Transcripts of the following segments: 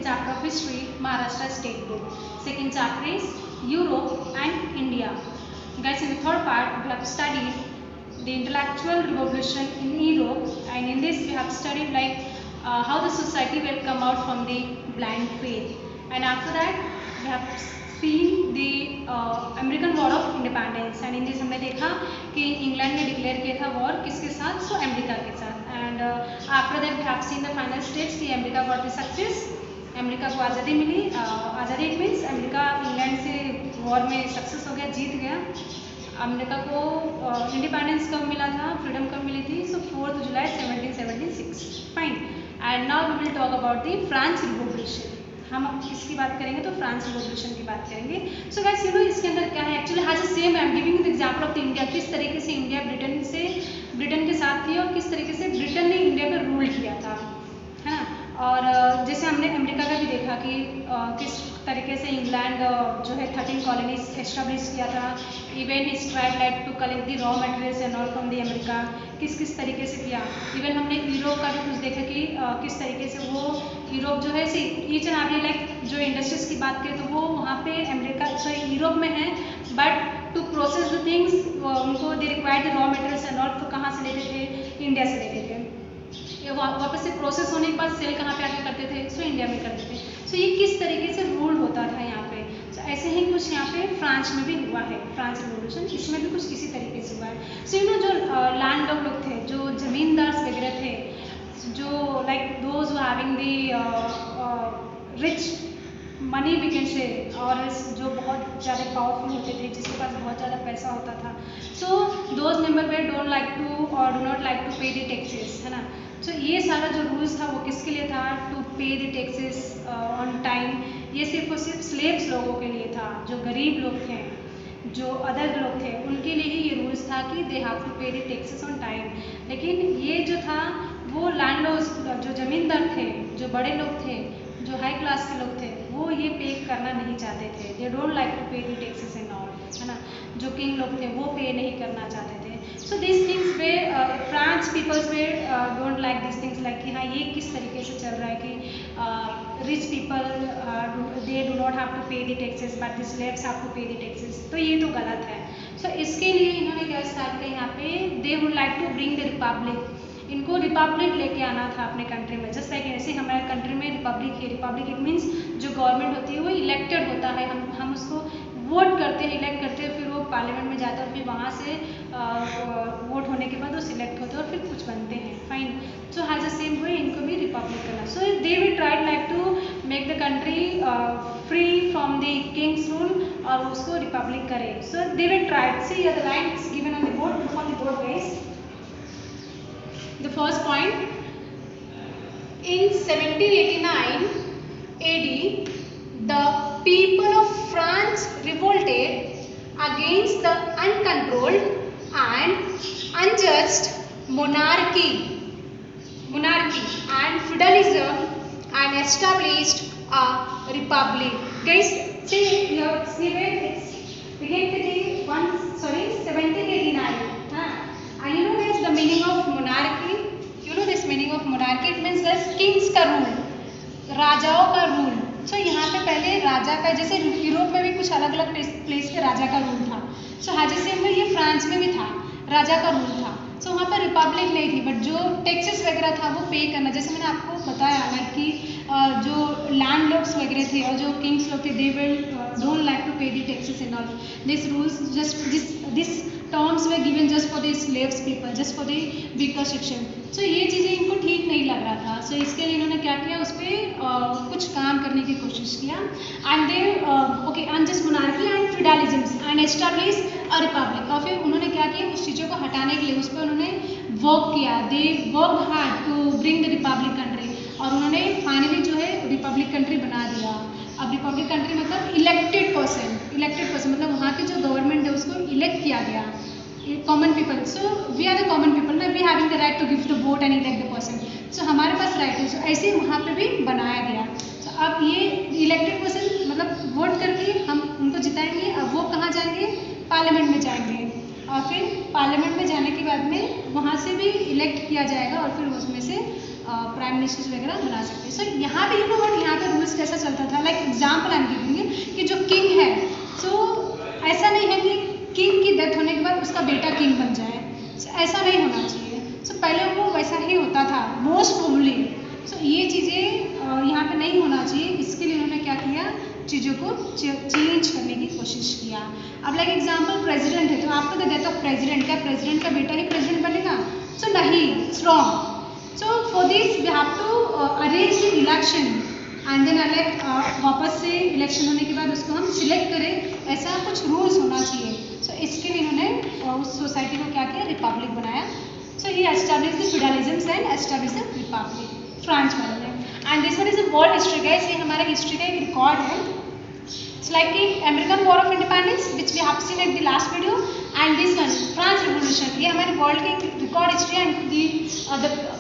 chapter of history, Maharashtra state book. Second chapter is Europe and India. Guys, in the third part we have studied the intellectual revolution in Europe, and in this we have studied like how the society will come out from the blind faith, and after that we have seen the American War of Independence, and in this हमने देखा कि England ने declare किया था war किसके साथ, सो America के साथ, and after that we have seen the final stage कि America got the success, America को आज़ादी मिली, आज़ादी इट मीन्स अमेरिका इंग्लैंड से वॉर में सक्सेस हो गया, जीत गया। अमेरिका को इंडिपेंडेंस कब मिला था, फ्रीडम कब मिली थी, सो 4 जुलाई 1776, fine. And now we will talk about the France revolution. हम इसकी बात करेंगे तो फ्रांस रिवॉल्यूशन की बात करेंगे। सो गाइस यू नो इसके अंदर क्या है, actually has same I am giving the example of the India, किस तरीके से इंडिया ब्रिटेन के साथ थी और किस तरीके से ब्रिटेन ने इंडिया पर रूल किया था, है ना। और जैसे हमने अमेरिका का भी देखा कि किस तरीके से इंग्लैंड जो है 13 कॉलोनीज एस्टेब्लिश किया था, even his tried like to collect the raw materials and all from the America, किस तरीके से किया। इवन हमने यूरोप का भी कुछ देखा कि किस तरीके से वो यूरोप जो है ईच एंड एवरी लाइक जो इंडस्ट्रीज की बात करें तो वो वहाँ पे अमेरिका सॉरी यूरोप में है, but to process the things उनको they required the raw materials and all, तो कहाँ से लेते थे, इंडिया से लेते थे। वापस से प्रोसेस होने के बाद सेल कहाँ पे आके करते थे, सो इंडिया में करते थे। सो ये किस तरीके से रूल होता था यहाँ पे, सो ऐसे ही कुछ यहाँ पे फ्रांस में भी हुआ है, फ्रांस रिवॉल्यूशन, इसमें भी कुछ इसी तरीके से हुआ है। सो यू नो जो लैंड लोग थे, जो जमींदार वगैरह थे, जो like those having the rich money we can say, और जो बहुत ज़्यादा पावरफुल होते थे, जिसके पास बहुत ज़्यादा पैसा होता था, so those member they don't like to और do not like to pay the taxes, है ना। सो ये सारा जो रूल्स था वो किसके लिए था, to pay the taxes on time. ये सिर्फ और सिर्फ स्लेव्स लोगों के लिए था, जो गरीब लोग थे, जो अदर लोग थे, उनके लिए ही ये रूल्स था कि दे have to pay the taxes on time. लेकिन ये जो था वो लैंडलॉर्ड्स, जो ज़मींदार थे, जो बड़े लोग थे, जो हाई क्लास के लोग थे, वो ये पे करना नहीं चाहते थे, they don't like to pay the taxes and all, है ना। जो किंग लोग थे वो पे नहीं करना चाहते थे। So this things they France peoples they don't like this things, like कि हाँ ये किस तरीके से चल रहा है कि rich people they do not have to pay the taxes but the slaves have to pay the taxes, तो ये तो गलत है। सो इसके लिए इन्होंने क्या स्टार्ट किया यहाँ पे, they would like to bring the republic, इनको रिपब्लिक लेके आना था अपने कंट्री में। जस्ट लाइक ऐसे हमारे कंट्री में रिपब्लिक है, रिपब्लिक इट मीन्स जो गवर्नमेंट होती है वो इलेक्टेड होता है, हम उसको वोट करते हैं, इलेक्ट करते हैं, फिर वो पार्लियामेंट में जाता है और फिर वहाँ से वोट होने के बाद वो सिलेक्ट होते हैं और फिर कुछ बनते हैं, fine. So has the same way इनको भी रिपब्लिक करना। So they will try like to make the country free from the king's rule और उसको रिपब्लिक करे। So they will try, see the lines given on the board, look on the board guys. The first point, in 1789 AD, the people of France revolted against the uncontrolled and unjust monarchy and feudalism and established a republic. Guys, see your snippet, it's begin with the 1789. And you know guys the meaning of monarchy, you know this meaning of monarchy, it means this kings का rule, राजाओं का rule. सो यहाँ पे पहले राजा का, जैसे Europe में भी कुछ अलग अलग प्लेस पे राजा का रूल था, सो हाजीसेम में ये फ्रांस में भी था, राजा का रूल था। सो वहाँ पर रिपब्लिक नहीं थी, बट जो टैक्सेस वगैरह था वो पे करना, जैसे मैंने आपको बताया लाइक कि जो लैंड लॉर्ड्स वगैरह थे और जो किंग्स लोग थे, they will don't like to pay the taxes and all this rules, just this terms were given just for the slaves people, just for the weaker section. So ये चीज़ें इनको ठीक नहीं लग रहा था। सो इसके लिए इन्होंने क्या किया, उस पर कुछ काम करने की कोशिश किया। And they okay unjust monarchy and feudalism and establish a republic, और फिर उन्होंने क्या किया, उस चीज़ों को हटाने के लिए उस पर उन्होंने वर्क किया, they work hard to bring the republic country, और उन्होंने फाइनली जो है रिपब्लिक कंट्री बना दिया। अब रिपब्लिक कंट्री मतलब इलेक्टेड पर्सन मतलब वहाँ की जो गवर्नमेंट है उसको इलेक्ट किया गया, common people. So we are the common people ना, we having the right to give the vote and elect the person, so हमारे पास राइट है। सो ऐसे वहाँ पे भी बनाया गया। सो अब ये इलेक्टेड पर्सन मतलब वोट करके हम उनको जिताएंगे, अब वो कहाँ जाएंगे, पार्लियामेंट में जाएंगे, और फिर पार्लियामेंट में जाने के बाद में वहाँ से भी इलेक्ट किया जाएगा और फिर उसमें से प्राइम मिनिस्टर्स वगैरह बना सकते हैं। सो यहाँ पे यहाँ पे रूल्स कैसा चलता था, like example I am giving कि जो किंग है, सो ऐसा नहीं है कि किंग की डेथ होने के बाद उसका बेटा किंग बन जाए, ऐसा नहीं होना चाहिए। सो पहले वो वैसा ही होता था मोस्ट प्रोबेबली। सो ये चीज़ें यहाँ पे नहीं होना चाहिए, इसके लिए उन्होंने क्या किया, चीज़ों को चेंज करने की कोशिश किया। अब लाइक एग्जाम्पल प्रेसिडेंट है, तो after the death of president, क्या प्रेसिडेंट का बेटा ही प्रेसिडेंट बनेगा? सो नहीं, it's wrong. So for this we have to arrange the election and then elect, वापस से इलेक्शन होने के बाद उसको हम सिलेक्ट करें, ऐसा कुछ रूल्स होना चाहिए। सो इसके लिए इन्होंने उस सोसाइटी को क्या किया, रिपब्लिक बनाया। So he establish the federalism and establish the republic, France वाले ने। And this one is a world history guys, ये हमारे हिस्ट्री का एक रिकॉर्ड है। इट्स लाइक कि American war of independence which we have seen at the last video, and this one France revolution, ये हमारे वर्ल्ड की record history and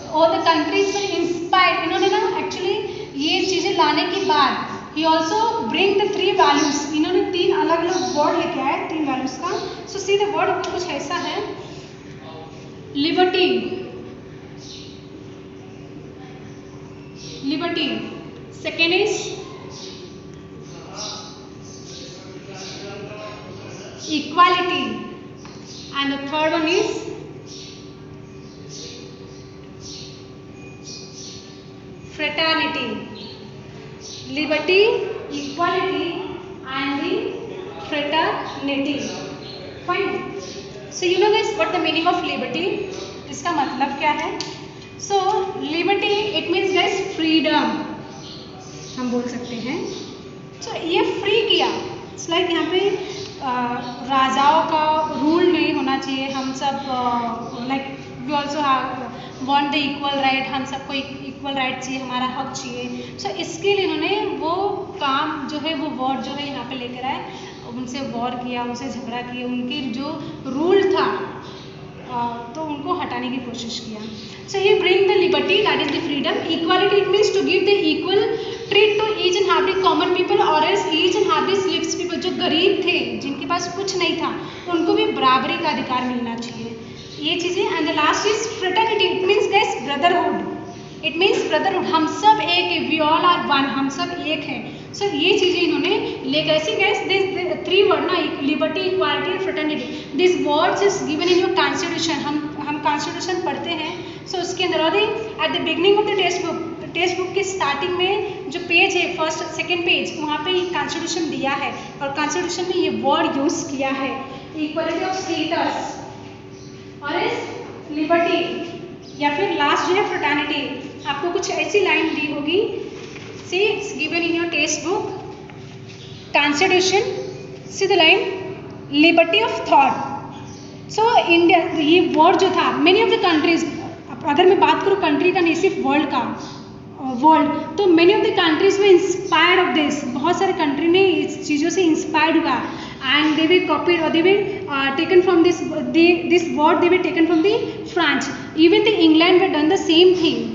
all the countries were inspired. इन्होंने ना एक्चुअली ये चीज़ें लाने के बाद he also bring the 3 values, इन्होंने 3 अलग अलग वर्ड लेके आए 3 वैल्यूज का। सो सी द वर्ड कुछ ऐसा है, liberty, liberty, second is equality, and the third one is fraternity. Liberty, equality, and the fraternity. Fine. So you know guys what the meaning of liberty? इसका मतलब क्या है? So liberty it means guys freedom, हम बोल सकते हैं। So ये free किया, it's like यहाँ पे राजाओं का रूल नहीं होना चाहिए, हम सब like we also want the equal right, हम सबको इक्वल राइट चाहिए, हमारा हक चाहिए। सो इसके लिए इन्होंने वो काम जो है, वो वॉर जो है यहाँ पे लेकर आए, उनसे वॉर किया, उनसे झगड़ा किया, उनके जो रूल था तो उनको हटाने की कोशिश किया। So he bring the liberty that is the freedom, equality it means to give the equal treat to each and every common people और else each and every slaves people, जो गरीब थे, जिनके पास कुछ नहीं था, उनको भी बराबरी का अधिकार मिलना चाहिए, ये चीज़ें। And the last is fraternity, it means guys brotherhood, it means brotherhood, हम सब एक है, वी ऑल आर वन, हम सब एक हैं। सो ये चीज़ें इन्होंने ले कैसे गैस दिस 3 वर्ड ना, liberty, equality and fraternity, this words is given in your constitution, हम कॉन्स्टिट्यूशन पढ़ते हैं। सो उसके अंदर और at the beginning of the text book के स्टार्टिंग में जो पेज है, फर्स्ट सेकेंड पेज, वहाँ पे कॉन्स्टिट्यूशन दिया है और कॉन्स्टिट्यूशन में ये वर्ड यूज किया है, इक्वालिटी ऑफ स्टेटस और इस लिबर्टी, या फिर लास्ट जो है फ्रेटर्निटी। आपको कुछ ऐसी लाइन दी होगी, सी it's given in your text book constitution, see the line liberty of thought. So India, ये वर्ड जो था, मेनी ऑफ द कंट्रीज, अगर मैं बात करूँ कंट्री का नहीं सिर्फ वर्ल्ड का, वर्ल्ड, तो मेनी ऑफ द कंट्रीज में इंस्पायर्ड ऑफ दिस, बहुत सारे कंट्री ने इस चीज़ों से इंस्पायर्ड हुआ एंड दे विल कॉपीड और they will taken from this word, they will taken from the France, even the England way done the same thing,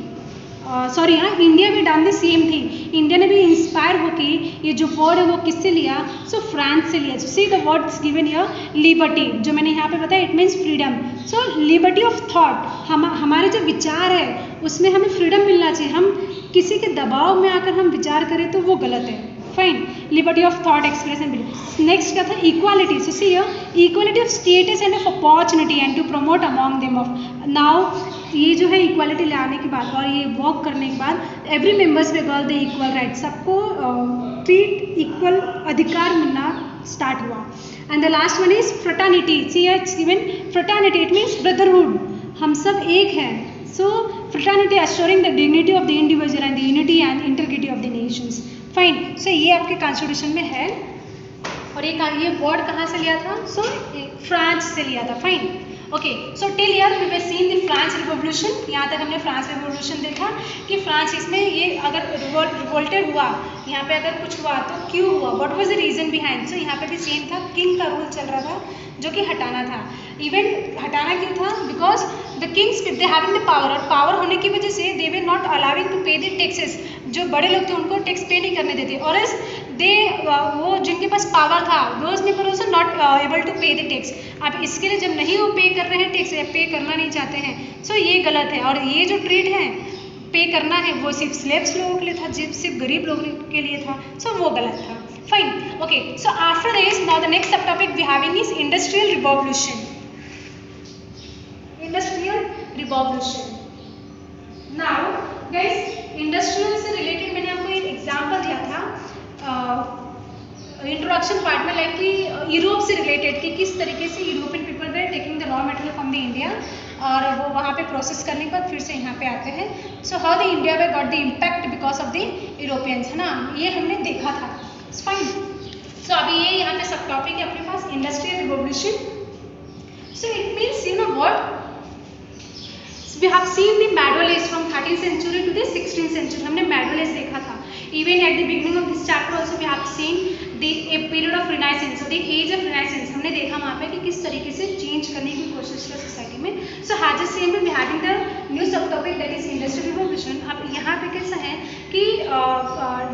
sorry हाँ, इंडिया भी done the same thing, India ने भी inspire होके ये जो word है वो किससे लिया, सो फ्रांस से लिया। See the words given here, liberty, जो मैंने यहाँ पे बताया, it means freedom. So liberty of thought, हमारे जो विचार है उसमें हमें फ्रीडम मिलना चाहिए, हम किसी के दबाव में आकर हम विचार करें तो वो गलत है। Fine, liberty of thought, expression, belief. Next क्या था, equality. So see here equality of status and of opportunity and to promote among them of now, ये जो है इक्वालिटी लाने के बाद और ये वर्क करने के बाद every members were got the equal right, सबको ट्रीट इक्वल अधिकार मिलना स्टार्ट हुआ। And the last one is fraternity, see it's given fraternity, it means brotherhood, हम सब एक हैं। So fraternity assuring the dignity of the individual and the unity and integrity of the nations. Fine, so ये आपके constitution में है और ये वर्ड कहाँ से लिया था, सो फ्रांस से लिया था। Fine, okay, so till here we have seen the France revolution, यहाँ तक हमने फ्रांस रिवॉल्यूशन देखा कि फ्रांस इसमें ये अगर रिवोल्टेड हुआ, यहाँ पे अगर कुछ हुआ तो क्यों हुआ, what was the reason behind. So यहाँ पे भी सेम था, किंग का रूल चल रहा था जो कि हटाना था। इवन हटाना क्यों था, because the Kings they having the power, और पावर होने की वजह से दे were not allowing to pay the taxes, जो बड़े लोग थे उनको टैक्स पे नहीं करने देते, और इस दे वो जिनके पास पावर था those people also not able to pay the tax. अब इसके लिए जब नहीं वो पे कर रहे हैं टैक्स या पे करना नहीं चाहते हैं, सो ये गलत है। और ये जो ट्रीट है पे करना है वो सिर्फ स्लेव्स लोगों के लिए था, सिर्फ गरीब लोगों के लिए था, सो वो गलत था। Fine, okay, so after this now the next subtopic we having is industrial revolution. Industrial revolution, now guys industrial से रिलेटेड मैंने आपको एक एग्जांपल दिया था इंट्रोडक्शन पार्ट में, लाइक कि यूरोप से रिलेटेड कि किस तरीके से European people were taking the raw material from the India और वो वहाँ पे प्रोसेस करने के बाद फिर से यहाँ पे आते हैं। सो how the India way got the impact because of the Europeans, है ना, ये हमने देखा था। फाइन, सो अभी ये यहाँ पे सब टॉपिक है अपने पास industrial revolution. So it means you know what we have seen the medieval age from 13th century to the 16th century, हमने medieval age देखा था। Even at the beginning of this chapter also we have seen the a period of renaissance, so the age of renaissance हमने देखा वहाँ पे कि किस तरीके से चेंज करने की कोशिश की सोसाइटी में। So as the same we having the new subtopic that is industrial revolution। अब यहाँ पे कैसा है कि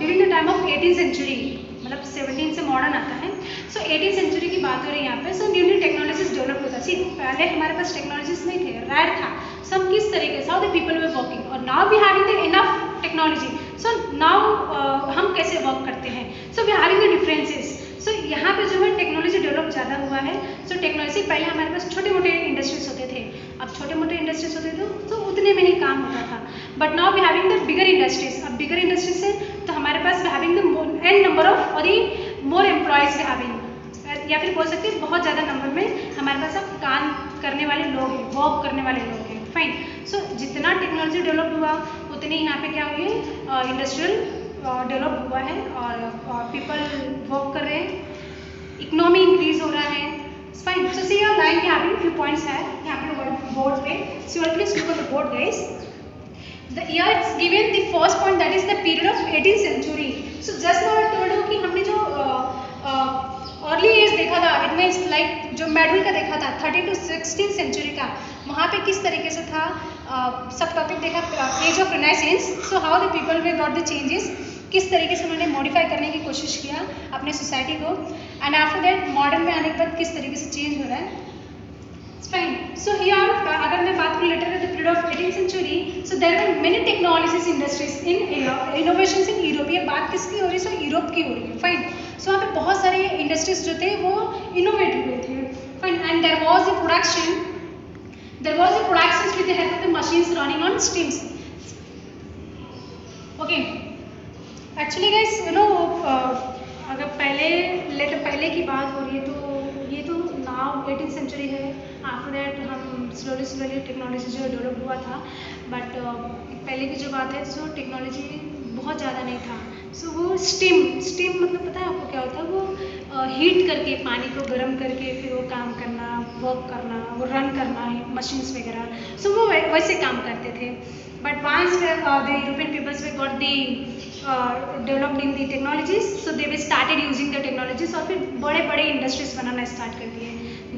during the time of 18th century, मतलब 17 से मॉडर्न आता है, सो 18th सेंचुरी की बात हो रही है यहाँ पे। So new new technologies develop होता है। पहले हमारे पास टेक्नोलॉजीज नहीं थे, रैर था, सब किस तरीके से how the people were working, और now we having the enough technology, so now हम कैसे वर्क करते हैं, so we having the differences. So यहाँ पे जो है टेक्नोलॉजी डेवलप ज़्यादा हुआ है। सो टेक्नोलॉजी पहले हमारे पास छोटे मोटे इंडस्ट्रीज होते थे, अब छोटे मोटे इंडस्ट्रीज होते थे तो उतने में ही काम होता था, but now we having the bigger industries. अब बिगर इंडस्ट्रीज से तो हमारे पास we having the n number of और मोर एम्प्लॉयज़ वी हैविंग, या फिर बोल सकते हैं बहुत ज़्यादा नंबर में हमारे पास अब काम करने वाले लोग हैं, वर्क करने वाले लोग हैं। फाइन, सो जितना टेक्नोलॉजी डेवलप हुआ उतने यहाँ पे क्या हुए, इंडस्ट्रियल डेवलप हुआ है और पीपल वर्क कर रहे हैं, इकोनॉमी इंक्रीज हो रहा है। Fine, so see your line having few points है यहाँ पे बोर्ड पे, so you please look on the board guys. The year it's given the first point, that is the period of 18th century. So just now I told you कि हमने जो early as देखा था, it means like जो medal का देखा था 13 to 16th century का, वहाँ पे किस तरीके से था, सब टॉपिक देखा age of renaissance. So how the people were got the changes, किस तरीके से उन्होंने मॉडिफाई करने की कोशिश किया अपने सोसाइटी को, एंड आफ्टर दैट मॉडर्न में आने के बाद किस तरीके से चेंज हो रहा है। फाइन, सो हियर अगर मैं बात करूँ later the period of 18th century, so there were many technologies industries in innovations in Europe. ये बात किसकी हो रही है, सो यूरोप की हो रही है। फाइन, सो वहाँ पे बहुत सारे इंडस्ट्रीज जो थे वो इनोवेट हुए थे। Fine, and there was the production with the help of the machines running on steams. Okay, actually guys you know अगर पहले की बात हो रही है तो ये तो नाउ 18th सेंचुरी है, आफ्टर दैट हम स्लोली टेक्नोलॉजी जो डेवलप हुआ था, बट पहले की जो बात है सो टेक्नोलॉजी बहुत ज़्यादा नहीं था। सो वो स्टीम मतलब पता है आपको क्या होता है, वो हीट करके पानी को गर्म करके फिर वो काम करना, वर्क करना, वो रन करना है मशीन्स वगैरह, सो वो वैसे काम करते थे। But once the European peoples were got the developed in the technologies, so they were started using the technologies और फिर बड़े बड़े इंडस्ट्रीज बनाना स्टार्ट कर दिए।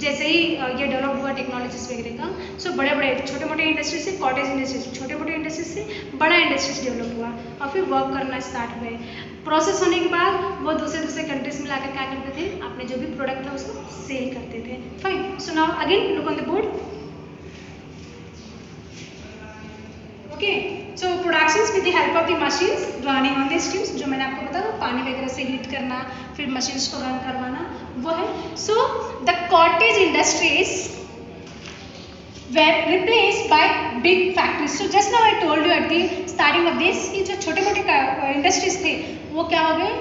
जैसे ही ये डेवलप हुआ टेक्नोलॉजीज वगैरह का, सो बड़े बड़े छोटे मोटे इंडस्ट्रीज से कॉटेज इंडस्ट्रीज, छोटे मोटे इंडस्ट्रीज से बड़ा इंडस्ट्रीज डेवलप हुआ और फिर वर्क करना स्टार्ट हुए। प्रोसेस होने के बाद वो दूसरे कंट्रीज में लाकर क्या करते थे, अपने जो भी प्रोडक्ट था उसको सेल करते थे। Fine, so now again look on the board. Okay, so productions with the help of the machines running on the stems, जो मैंने आपको बताया पानी वगैरह से हीट करना फिर मशीन्स को रन करवाना वो है। So the cottage industries were replaced by big factories. So just now I told you at the starting of this कि जो छोटे मोटे इंडस्ट्रीज थे वो क्या हो गए,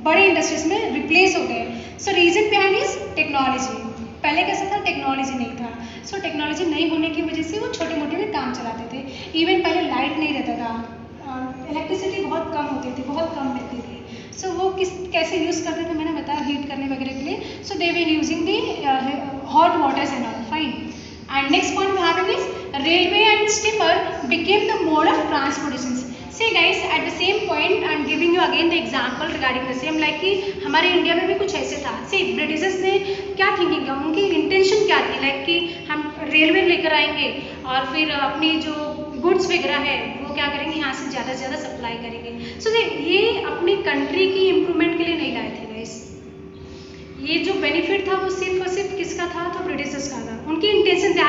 बड़े इंडस्ट्रीज में रिप्लेस हो गए। सो रीजन बिहाइंड इज टेक्नोलॉजी। पहले कैसा था, टेक्नोलॉजी नहीं था, सो टेक्नोलॉजी नहीं होने की वजह से वो छोटे मोटे में काम चलाते थे। इवन पहले लाइट नहीं रहता था, इलेक्ट्रिसिटी बहुत कम होती थी, बहुत कम मिलती थी, सो वो कैसे यूज़ करते थे मैंने बताया, हीट करने वगैरह के लिए। So they were using the hot waters and all. Fine, and next point we having is railway and steamer became the mode of transportation. See guys, at the same point I am giving you again the example regarding the same, like कि हमारे India में भी कुछ ऐसे था। See Britishers ने क्या thinking किया, उनकी इंटेंशन क्या थी, लाइक कि हम रेलवे लेकर आएंगे और फिर अपनी जो गुड्स वगैरह है वो क्या करेंगे, यहाँ से ज़्यादा सप्लाई करेंगे। सो ये अपनी कंट्री की इम्प्रूवमेंट के लिए नहीं लाए थे गाइस, ये जो बेनिफिट था वो सिर्फ और सिर्फ किसका था, तो ब्रिटिशर्स का था। उनकी intention they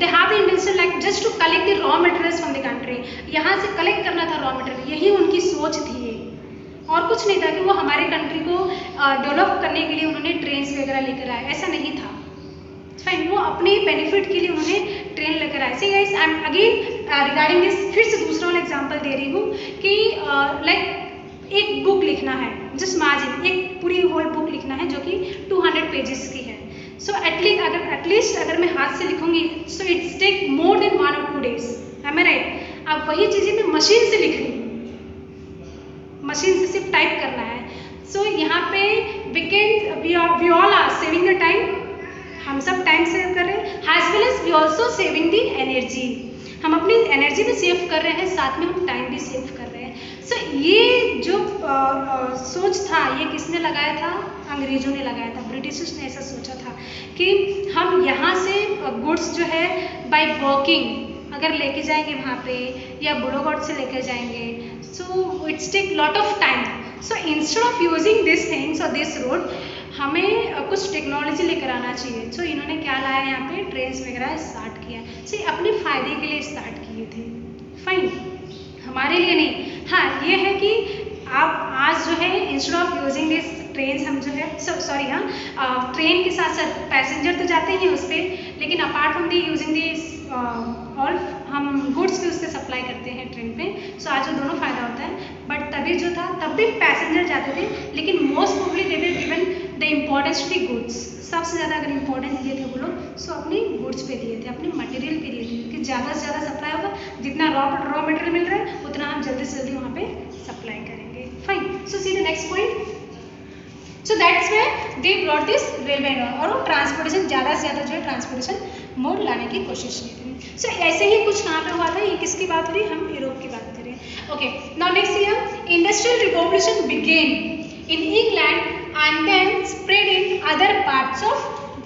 have the intention like just to collect the raw materials from the country, यहाँ से कलेक्ट करना था रॉ मटेरियल, यही उनकी सोच थी और कुछ नहीं था कि वो हमारे कंट्री को डेवलप करने के लिए उन्होंने ट्रेन्स वगैरह लेकर आए, ऐसा नहीं था। फाइन, वो अपने बेनिफिट के लिए उन्होंने ट्रेन लेकर आए। See guys, I am again regarding this, फिर से दूसरा वाला एग्जांपल दे रही हूँ कि लाइक एक बुक लिखना है, जस्ट इमेजिन एक पूरी होल बुक लिखना है जो कि 200 पेजेस की है। सो एटलीस्ट अगर मैं हाथ से लिखूंगी so it's take more than 1 or 2 days, am I right. अब वही चीज़ें मैं मशीन से लिख रही हूँ, मशीन से सिर्फ टाइप करना है। सो यहाँ पे we all are saving the time, हम सब टाइम सेव कर रहे हैं, as well as we also saving the energy, हम अपनी एनर्जी भी सेव कर रहे हैं, साथ में हम टाइम भी सेव कर रहे हैं। सो ये जो सोच था ये किसने लगाया था, अंग्रेजों ने लगाया था, ब्रिटिशर्स ने ऐसा सोचा था कि हम यहाँ से गुड्स जो है बाय वर्किंग अगर लेके जाएंगे वहाँ पे या बुलोगॉट से लेकर जाएंगे, so it's take lot of time. So instead of using this things और दिस रोड, हमें कुछ टेक्नोलॉजी लेकर आना चाहिए। सो इन्होंने क्या लाया, यहाँ पे ट्रेन्स वगैरह स्टार्ट किया। सो अपने फ़ायदे के लिए स्टार्ट किए थे, फाइन, हमारे लिए नहीं। हाँ, ये है कि आप आज जो है instead of using this train, हम जो है सॉरी हाँ, ट्रेन के साथ साथ पैसेंजर तो जाते ही हैं उस पर, लेकिन apart from the using this और हम गुड्स भी उससे सप्लाई करते हैं ट्रेन पे। सो आज वो दोनों फ़ायदा होता है, बट तभी जो था तब भी पैसेंजर जाते थे, लेकिन most probably they were given the importance to the goods. सबसे ज़्यादा अगर इम्पोर्टेंस दिए थे वो लोग, सो अपनी गुड्स पे दिए थे, अपने मटेरियल पे दिए थे, क्योंकि ज़्यादा से ज़्यादा सप्लाई होगा, जितना रॉ मटेरियल मिल रहा है उतना हम जल्दी से जल्दी वहाँ पे सप्लाई करेंगे। Fine, so see the next point. So that's way they brought this railway, और वो ट्रांसपोर्टेशन ज़्यादा से ज़्यादा जो है ट्रांसपोर्टेशन मोड लाने की कोशिश की थी। सो ऐसे ही कुछ कहाँ पे हुआ था, ये किसकी बात हो रही है, हम यूरोप की बात करें। Okay, now next year industrial revolution began in England and then spread in other parts of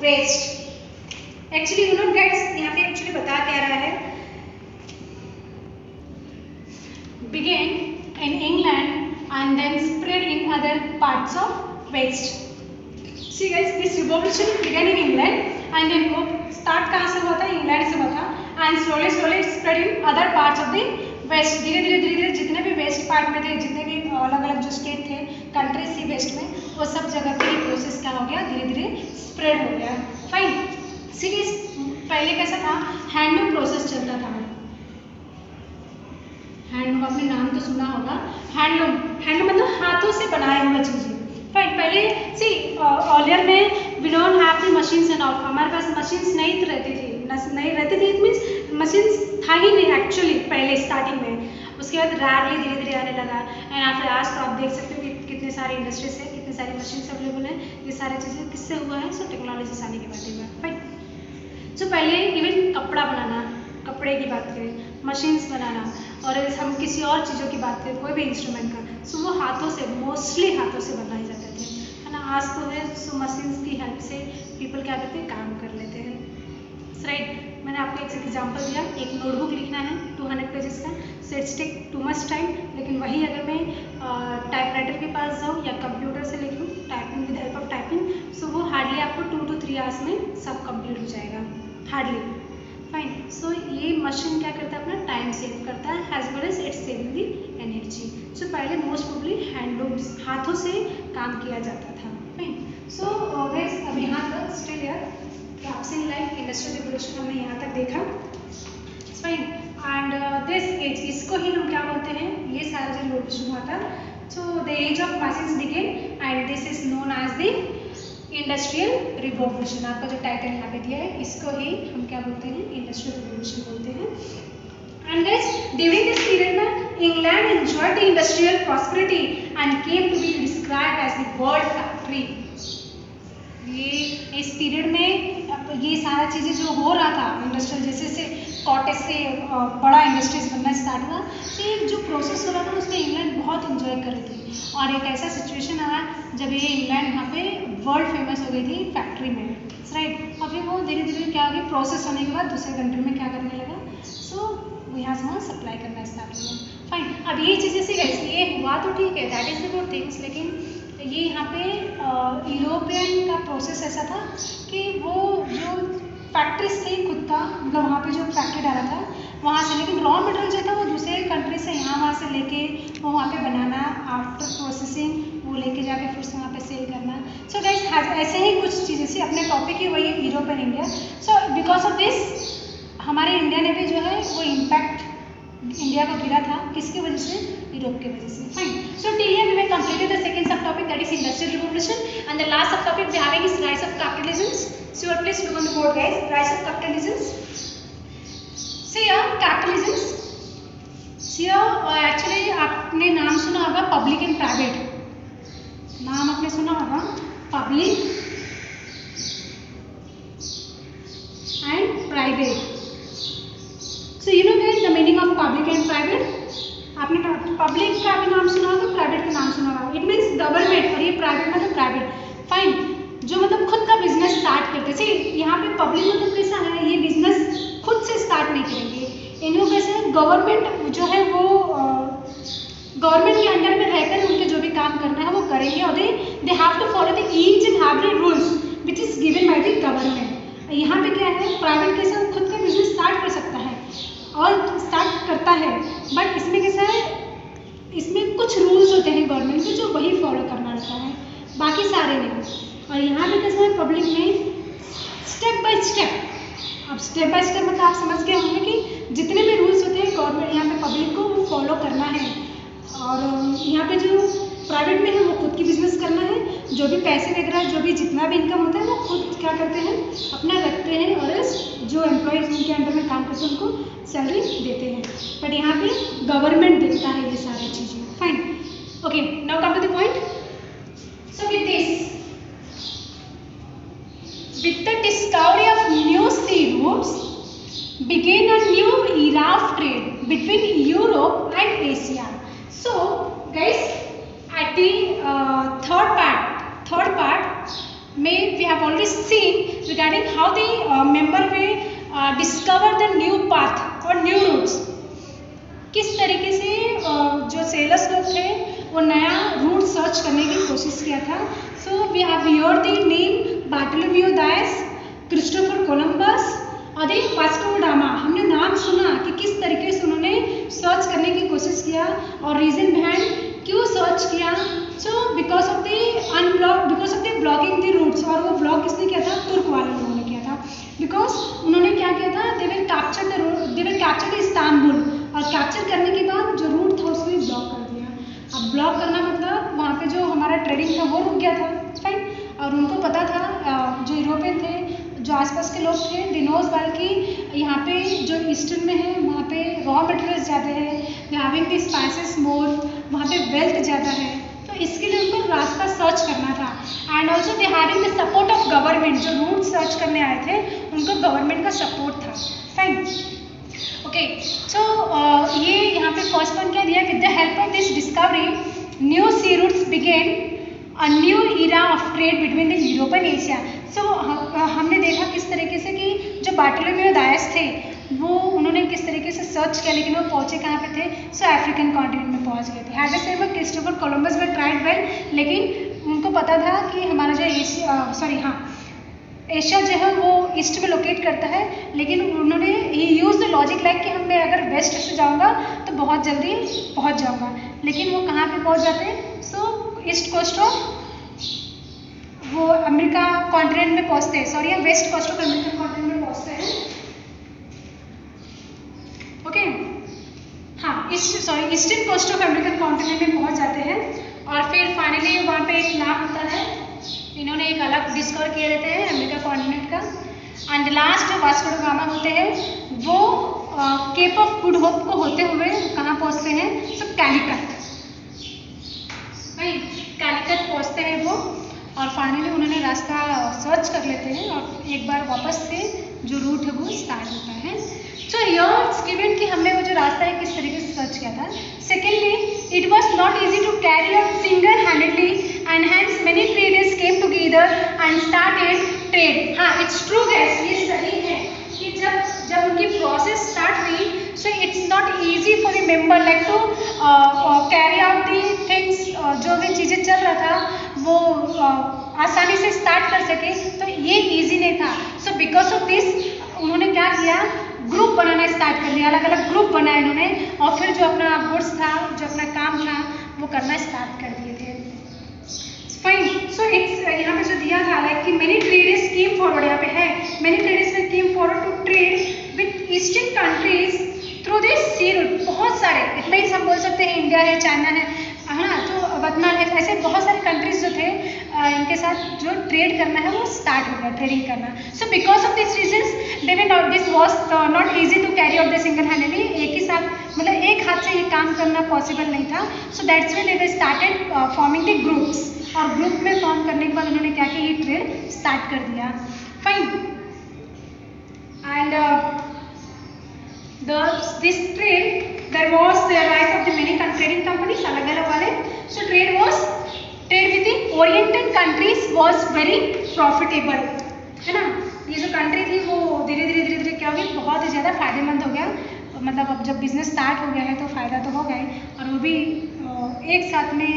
west. Actually you know guys, यहाँ पे actually बता क्या रहा है, began in England and then spread in other parts of west. See guys, this revolution began in England and then वो start कहाँ से हुआ था, इंग्लैंड से हुआ था, and slowly spread in other parts of the west. धीरे धीरे जितने भी वेस्ट पार्ट में थे, जितने भी अलग अलग जो स्टेट थे, कंट्रीज थी वेस्ट में, वो सब जगह पे प्रोसेस क्या हो गया, धीरे धीरे स्प्रेड हो गया। फाइन, सीरीज पहले कैसा था, हैंडलूम प्रोसेस चलता था। हैंडलूम आपने नाम तो सुना होगा, हैंडलूम मतलब हाथों से बनाया हुआ चीज़ें। फाइन, पहले सी ऑलियर में we don't have the machines and all, हमारे पास मशीन्स नहीं रहती थी, इट मीन्स मशीन्स था ही नहीं एक्चुअली पहले स्टार्टिंग में। उसके बाद रैरली धीरे धीरे आने लगा, एंड आफ्टर आज तो आप देख सकते हो कि कितने सारे इंडस्ट्रीज है, कितनी सारी मशीन्स अवेलेबल हैं। ये सारी चीज़ें किससे हुआ है, सो टेक्नोलॉजी आने के बाद हुआ। फाइन, सो पहले इवन कपड़ा बनाना, कपड़े की बात करें, मशीन्स बनाना, और हम किसी और चीज़ों की बात करें, कोई भी इंस्ट्रूमेंट का, सो वो हाथों से, मोस्टली हाथों से बनाए जाते थे, है ना। आज तो है सो मशीन्स की हेल्प से पीपल क्या करते हैं, काम कर लेते हैं, राइट। मैंने आपको एक एग्जांपल दिया, एक नोटबुक लिखना है 200 पेजेस का, so it's take too much time, लेकिन वही अगर मैं टाइपराइटर के पास जाऊँ या कंप्यूटर से लिख लूँ, typing with help of typing, so वो हार्डली आपको 2 to 3 आवर्स में सब कंप्लीट हो जाएगा, हार्डली। फाइन, सो ये मशीन क्या करता है, अपना टाइम सेव करता है, as well as it's saving the energy. So पहले मोस्ट प्रोबेबली हैंडलूम्स, हाथों से काम किया जाता था। फाइन, सो गाइस अब यहाँ तक स्टिल यार क्रैप्सिंग लाइक इंडस्ट्रियल रिवोल्यूशन हमने यहाँ तक देखा। फाइन, एंड दिस एज, इसको ही हम क्या बोलते हैं, ये सारा जो रिवोल्यूशन हुआ था, so the age of machines begin and this is known as the industrial revolution. आपका जो टाइटल यहाँ पे दिया है, इसको ही हम क्या बोलते हैं, इंडस्ट्रियल रिवोल्यूशन बोलते हैं। And guys during this period में England enjoyed the industrial prosperity and came to be described as the world factory. ये इस पीरियड में ये सारा चीज़ें जो हो रहा था इंडस्ट्रियल, जैसे कॉटेज से बड़ा इंडस्ट्रीज बनना स्टार्ट हुआ, तो ये जो प्रोसेस हो रहा था उसमें इंग्लैंड बहुत इंजॉय कर रही थी, और एक ऐसा सिचुएशन आया जब ये इंग्लैंड यहाँ पे वर्ल्ड फेमस हो गई थी फैक्ट्री में, राइट। और फिर वो धीरे धीरे क्या हो गया, प्रोसेस होने के बाद दूसरे कंट्री में क्या करने लगा, सो यहाँ से वहाँ सप्लाई करना स्टार्ट हुआ। फाइन, अब ये चीज़ें से गई, ये हुआ तो ठीक है, that is the good things, लेकिन ये यहाँ पे यूरोपियन का प्रोसेस ऐसा था कि वो जो फैक्ट्रीज थी खुद का, मतलब वहाँ पे जो फैक्ट्री डाला था वहाँ से, लेकिन रॉ मटेरियल जो था वो दूसरे कंट्री से यहाँ वहाँ से लेके वो वहाँ पे बनाना, आफ्टर प्रोसेसिंग वो लेके जाके फिर से वहाँ पे सेल करना। सो गाइस ऐसे ही कुछ चीज़ें थी, अपने टॉपिक ही वही Europe and India. So because of this हमारे इंडिया ने भी जो है वो इम्पैक्ट इंडिया को गिरा था, किसकी वजह से? यूरोप की वजह से। Fine, so till here we have completed the second subtopic, that is industrial revolution, and the last subtopic we having is rise of capitalism. So please look on the board guys, rise of capitalism. See here capitalism, see here actually आपने नाम सुना होगा public and private, नाम आपने सुना होगा public and private. So you know guys the meaning of public and private, आपने public का भी नाम सुना होगा, प्राइवेट का नाम सुना होगा। इट मीन्स गवर्नमेंट, और ये प्राइवेट मतलब प्राइवेट। फाइन, जो मतलब खुद का बिजनेस स्टार्ट करते थे। यहाँ पे पब्लिक मतलब कैसा है, ये बिजनेस खुद से स्टार्ट नहीं करेंगे, इनको कैसे गवर्नमेंट जो है वो गवर्नमेंट के अंडर में रहकर उनके जो भी काम करना है वो करेंगे, और they have to follow the each and every rules which is given by the government. यहाँ पे क्या है, प्राइवेट कैसा खुद का बिजनेस स्टार्ट कर सकता है और स्टार्ट करता है, बट इसमें कैसा है, इसमें कुछ रूल्स होते हैं गवर्नमेंट के जो वही फॉलो करना रहता है, बाकी सारे नहीं। और यहाँ पे कैसा है, पब्लिक में स्टेप बाय स्टेप। अब स्टेप बाय स्टेप मतलब आप समझ गए होंगे कि जितने भी रूल्स होते हैं गवर्नमेंट यहाँ पे पब्लिक को वो फॉलो करना है, और यहाँ पे जो प्राइवेट में है वो खुद की बिजनेस करना है, जो भी पैसे वगैरह जो भी जितना भी इनकम होता है वो खुद क्या करते हैं, अपना रखते हैं, और जो एम्प्लॉयज उनके अंडर में काम करते हैं उनको सैलरी देते हैं, बट यहाँ पे गवर्नमेंट देखता है ये सारी चीज़ें। Fine, okay, now come to the point. So with this, with the discovery of new sea routes, began a new era of trade between Europe and Asia. So, guys, at the third part, we have already seen regarding how the member will discover the new path or new routes. किस तरीके से जो sellers लोग थे वो नया root search करने की कोशिश किया था। So we have hear the name Bartolomeu Dias, Christopher Columbus और वास्को ड गामा। हमने नाम सुना कि किस तरीके से उन्होंने सर्च करने की कोशिश किया और रीजन बिहाइंड क्यों सर्च किया। So because of the blocking the routes, और वो ब्लॉक किसने किया था, तुर्क वाले लोगों ने किया था। बिकॉज उन्होंने क्या किया था, they will capture the Istanbul, और कैप्चर करने के बाद जो रूट था उसको ब्लॉक कर दिया। अब ब्लॉक करना मतलब वहाँ पे जो हमारा ट्रेडिंग था वो रुक गया था। फाइन, और उनको पता था, जो यूरोपियन थे, जो आसपास के लोग थे, दे नोज वेल कि यहाँ पे जो ईस्टर्न में है वहाँ पे रॉ मटेरियल्स ज़्यादा है, दे हैविंग द स्पाइसेस मोर, वहाँ पे वेल्थ ज़्यादा है, तो इसके लिए उनको रास्ता सर्च करना था। And also they having the support of government, जो रूट सर्च करने आए थे उनको गवर्नमेंट का सपोर्ट था। फाइन, ओके, सो ये यहाँ पे फर्स्ट पॉइंट क्या दिया, with the help of this discovery new sea routes began a new era of trade between the Europe and Asia. So हमने देखा किस तरीके से कि जो बार्टोलोमेओ डायस थे वो उन्होंने किस तरीके से सर्च किया, लेकिन वो पहुँचे कहाँ पे थे, सो अफ्रीकन कॉन्टिनेंट में पहुँच गए थे। Have the same Christopher Columbus were tried well, लेकिन उनको पता था कि हमारा जो एशिया जो है वो ईस्ट में लोकेट करता है, लेकिन उन्होंने यूज़ द लॉजिक लाइक कि मैं अगर वेस्ट से जाऊंगा तो बहुत जल्दी पहुंच जाऊंगा, लेकिन वो कहाँ पे पहुंच जाते हैं, सो ईस्ट कोस्ट ऑफ वो अमेरिका कॉन्टिनेंट में पहुंचते हैं, sorry west coast of American continent में पहुंचते हैं। ओके, हाँ, eastern coast of American continent में पहुंच जाते हैं, और फिर फाइनली वहाँ पे एक नाम होता है, इन्होंने एक अलग डिस्कवर किए रहते हैं अमेरिका कॉन्टिनेंट का। एंड लास्ट जो वास्को ड गामा होते हैं वो केप ऑफ गुड होप को होते हुए कहाँ पहुँचते हैं, सो कैलिकट, भाई कैलिकट पहुँचते हैं वो, और फाइनली उन्होंने रास्ता सर्च कर लेते हैं, और एक बार वापस से जो रूट है वो स्टार्ट होता है। सो इट्स गिवन कि हमने वो जो रास्ता है किस तरीके से सर्च किया था। Secondly, it was not easy to carry out single handedly, and hence many traders came together and started trade. हाँ, इट्स ट्रू गैस, ये सही है कि जब उनकी प्रोसेस स्टार्ट हुई, so it's not easy for a member like to carry out the things, जो भी चीज़ें चल रहा था आसानी से स्टार्ट कर सके, तो ये इजी नहीं था। सो बिकॉज ऑफ दिस उन्होंने क्या किया, ग्रुप बनाना स्टार्ट कर दिया, अलग अलग ग्रुप बनाए इन्होंने, और फिर जो अपना गुड्स था, जो अपना काम था, वो करना स्टार्ट कर दिए थे। फाइन, सो इट्स यहाँ पे जो दिया था लाइक कि मेनी ट्रेडर्स केम फॉरवर्ड, यहाँ पे है many traders came forward to trade with eastern countries through this sea route. बहुत सारे, इतना ही सब बोल सकते हैं, इंडिया है, चाइना है ना, तो वतनाल है, ऐसे बहुत सारे कंट्रीज जो थे इनके साथ जो ट्रेड करना है वो स्टार्ट हो गया, ट्रेडिंग करना। So because of this reasons they were not, this was not easy to carry out the single handedly, एक ही साथ मतलब एक हाथ से ये काम करना पॉसिबल नहीं था। So that's why they started forming the groups, और ग्रुप में फॉर्म करने के बाद उन्होंने क्या किया, ये ट्रेड स्टार्ट कर दिया। Fine, and this trade, there was the rise of the many trading companies, अलग अलग वाले। So trade with the Oriental countries was very profitable, है ना। ये जो कंट्री थी वो धीरे धीरे क्या हो गई, बहुत ही ज़्यादा फायदेमंद हो गया। मतलब अब जब बिजनेस स्टार्ट हो गया है तो फ़ायदा तो होगा ही, और वो भी एक साथ में,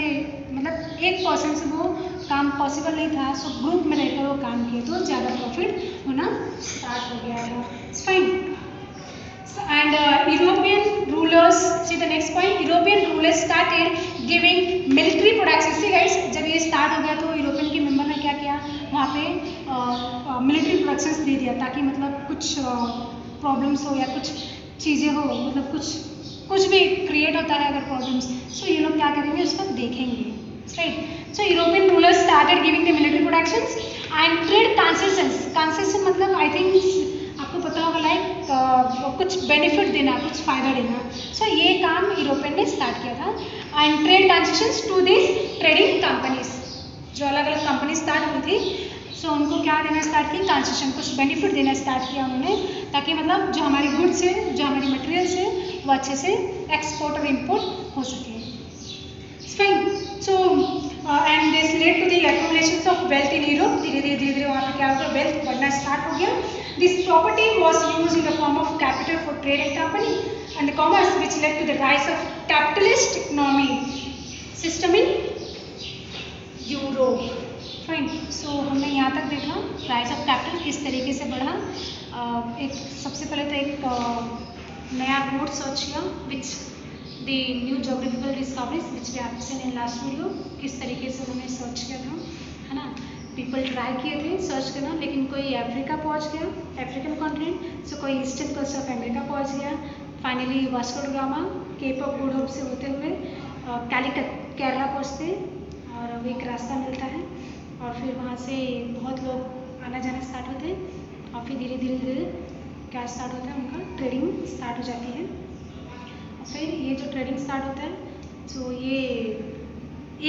मतलब एक पर्सन से वो काम पॉसिबल नहीं था। सो ग्रुप में रहकर वो काम किए तो ज़्यादा प्रॉफिट होना स्टार्ट हो गया था। Fine, and European rulers, see the next point, European rulers started giving military products। See guys, जब ये स्टार्ट हो गया तो यूरोपियन के मेंबर ने क्या किया, वहाँ पे मिलिट्री प्रोडक्शंस दे दिया, ताकि मतलब कुछ प्रॉब्लम्स हो या कुछ चीज़ें हो, मतलब कुछ भी क्रिएट होता है अगर प्रॉब्लम्स, सो ये लोग क्या करेंगे, उसको देखेंगे। Right, so European rulers started giving the military productions and trade concessions. Concession मतलब आई थिंक आपको पता होगा, लाइक कुछ बेनिफिट देना, कुछ फ़ायदा देना। सो ये काम यूरोपियन ने स्टार्ट किया था। And trade transactions to this trading companies, जो अलग अलग कंपनी स्टार्ट हुई थी, सो उनको क्या देना स्टार्ट किया, कंसेशन, कुछ बेनिफिट देना स्टार्ट किया उन्होंने, ताकि मतलब जो हमारी गुड्स है, जो हमारी मटेरियल्स है, वो अच्छे से एक्सपोर्ट और इम्पोर्ट हो सके। Fine, so and this led to the accumulation of wealth in Europe. धीरे धीरे वहाँ पर क्या हो गया, वेल्थ बढ़ना स्टार्ट हो गया। This property was used in the form of capital for trade and company and the commerce, which led to the rise of capitalist economy system in Europe. Fine. So हमने यहाँ तक देखा rise of capital किस तरीके से बढ़ा। एक सबसे पहले तो एक नया रोड सर्च किया, which the new geographical discoveries which we have seen in last video, किस तरीके से उन्होंने सर्च किया था, है ना। पीपल ट्राई किए थे सर्च करना, लेकिन कोई अफ्रीका पहुंच गया, अफ्रीकन कॉन्टिनेंट, सो कोई ईस्टर्न कोस्ट ऑफ अमेरिका पहुंच गया। Finally Vasco da Gama Cape of Good Hope से होते हुए कैलिकट केरला पहुंचते, और एक रास्ता मिलता है, और फिर वहाँ से बहुत लोग आना जाना स्टार्ट होते हैं, और फिर धीरे धीरे क्या स्टार्ट होता है, उनका ट्रेडिंग स्टार्ट हो जाती है। और फिर ये जो ट्रेडिंग स्टार्ट होता है, सो ये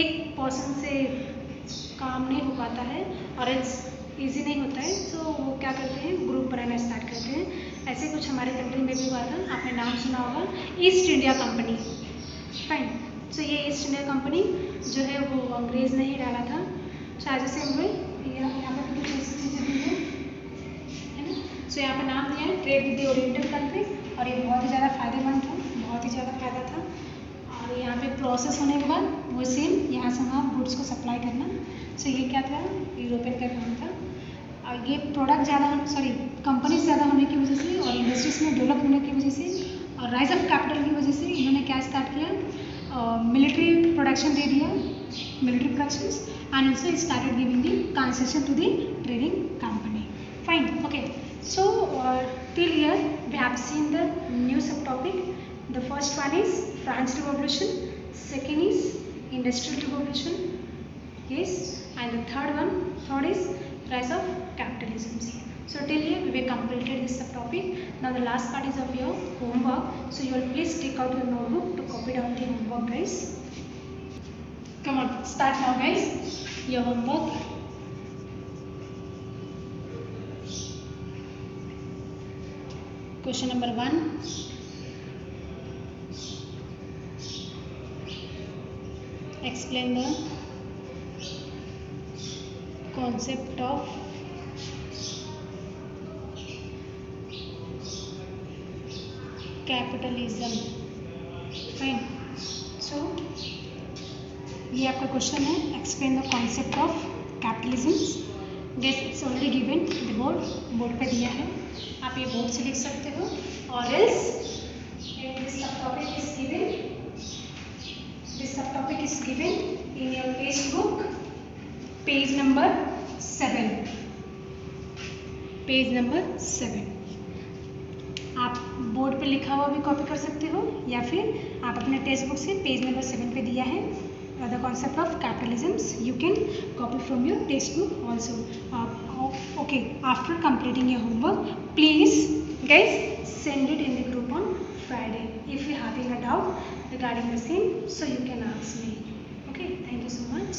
एक पर्सन से काम नहीं हो पाता है, और इट्स ईजी नहीं होता है, तो वो क्या करते हैं, ग्रुप बनाना स्टार्ट करते हैं। ऐसे कुछ हमारे कंट्री में भी हुआ था, आपने नाम सुना होगा, east India company. Fine, so ये ईस्ट इंडिया कंपनी जो है वो अंग्रेज़ ने ही डाला था। शायद से हुए यहाँ पर कुछ ऐसी चीज़ें दी है ना। सो यहाँ पर नाम दिया है trade with the oriental country, और ये बहुत ही ज़्यादा फायदेमंद था, बहुत ही ज़्यादा फायदा था। और यहाँ पे प्रोसेस होने के बाद वो सेम यहाँ से वहाँ गुड्स को सप्लाई करना। सो ये क्या था, यूरोपियन का काम था। और ये प्रोडक्ट ज़्यादा कंपनीज ज़्यादा होने की वजह से, और इंडस्ट्रीज में डेवलप होने की वजह से, और राइज ऑफ कैपिटल की वजह से इन्होंने क्या स्टार्ट किया, मिलिट्री प्रोडक्शन दे दिया, military productions, and also started giving the concession to the trading company. Fine, okay, so till here we have seen the new sub topic. The first one is France Revolution, second is Industrial Revolution, yes, and the third is rise of capitalism. So till here we have completed this subtopic. Now the last part is of your homework. So you will please take out your notebook to copy down the homework, guys. Come on, start now, guys. Your homework. Question number 1. Explain the concept of capitalism. Fine. So ये आपका question है, explain the concept of capitalisms. Guess it's already given the board पे दिया है, आप ये board से लिख सकते हो। और एल्स दिस सब topic is given in your text book, page number 7। आप बोर्ड पे लिखा हुआ भी कॉपी कर सकते हो या फिर आप अपने टेक्स्ट बुक से पेज नंबर 7 पे दिया है the concept of capitalisms, you can copy from your textbook also. Okay, after completing your homework, please guys send it in the group on Friday. If you having a doubt regarding the same, so you can ask me. Okay, thank you so much.